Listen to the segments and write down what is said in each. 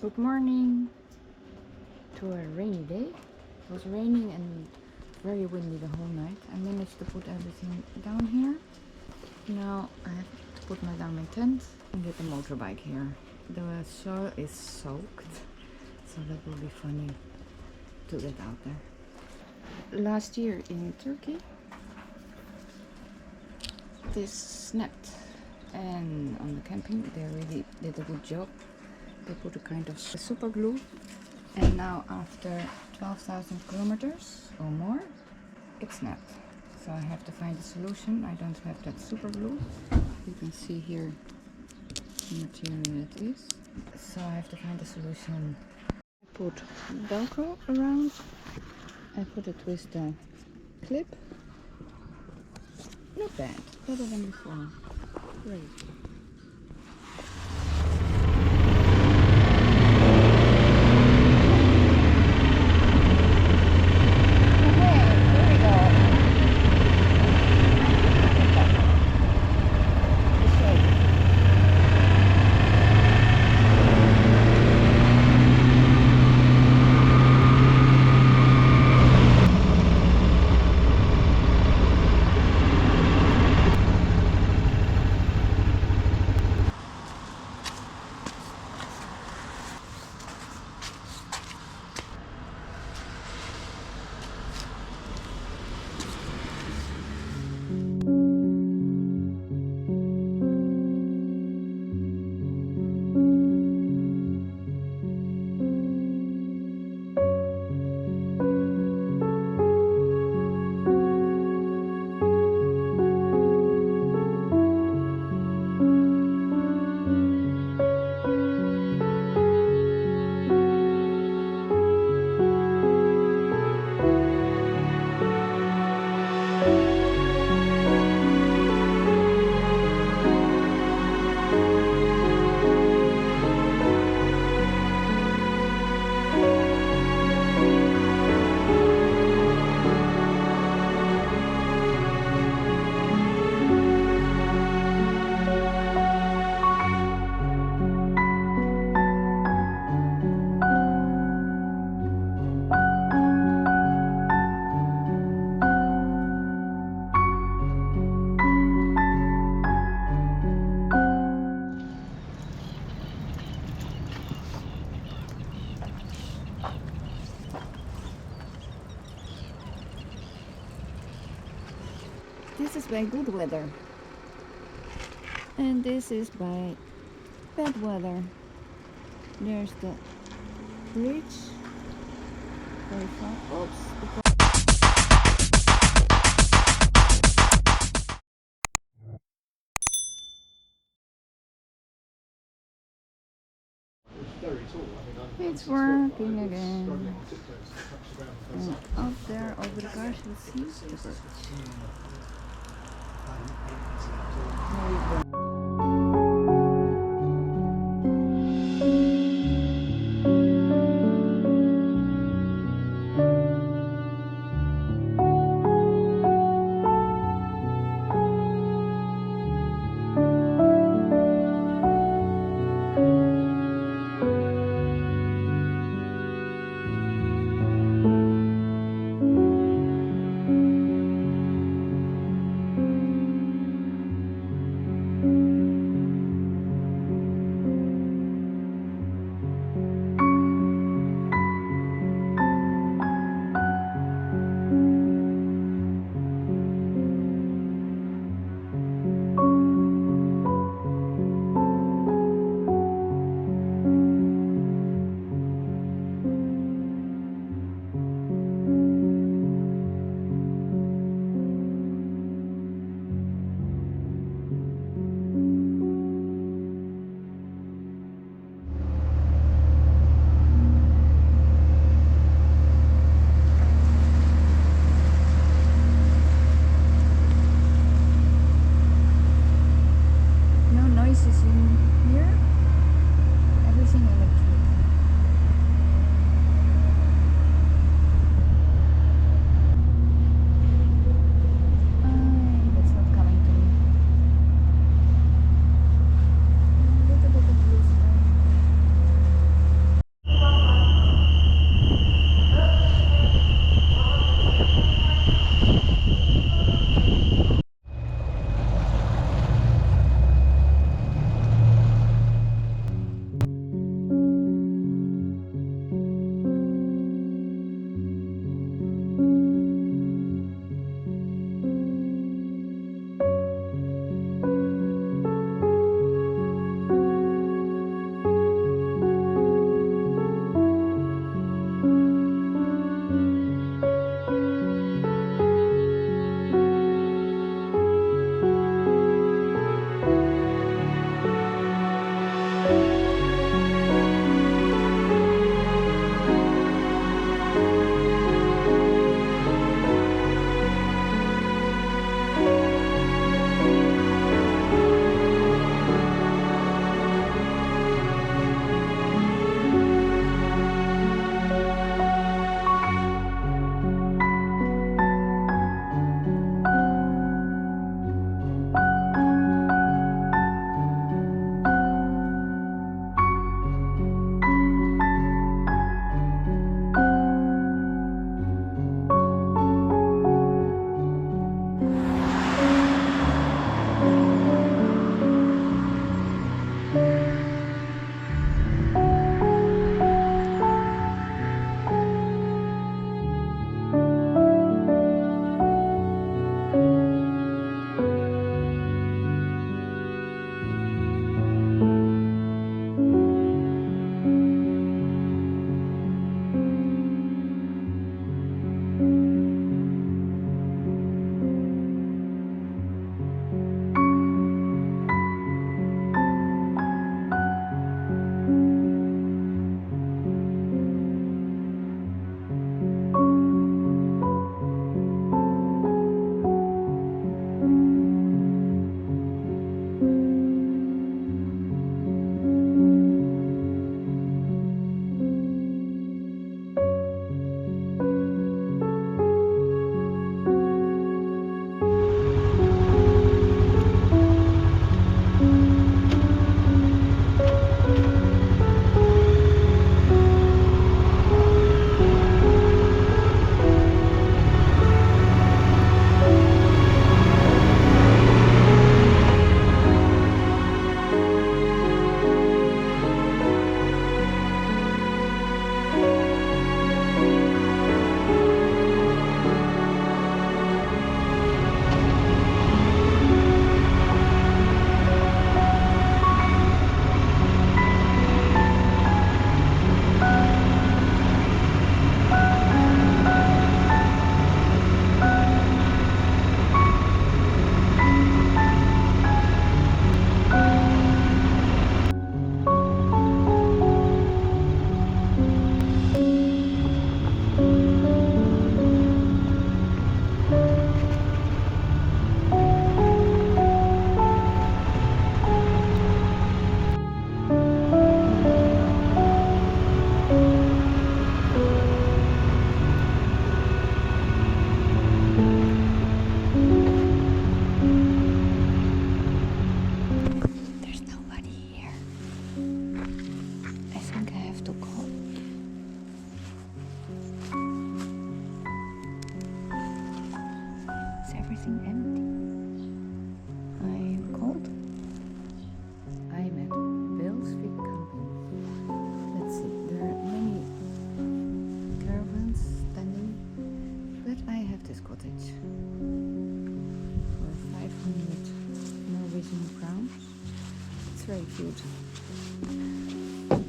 Good morning to a rainy day. It was raining and very windy the whole night. I managed to put everything down here. Now I have to put down my tent and get the motorbike here. The soil is soaked, so that will be funny to get out there. Last year in Turkey, this snapped, and on the camping they really did a good job. They put a kind of super glue, and now after 12,000 kilometers or more, it snapped. So I have to find a solution. I don't have that super glue. You can see here the material it is. So I have to find a solution. I put Velcro around. I put it with the clip. Not bad, better than before. Great. This is by good weather, and this is by bad weather. There's the bridge, very far. Oops. It's working again. And up there over the cars, you see the bridge. There you go.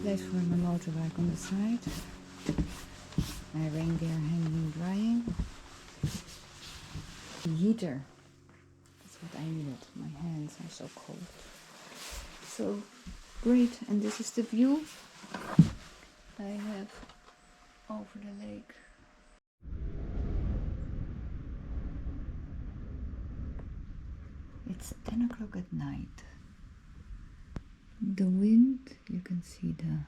Place for my motorbike on the side. My rain gear hanging drying. The heater. That's what I needed. My hands are so cold. So great, and this is the view I have over the lake. It's 10 o'clock at night. The wind, you can see the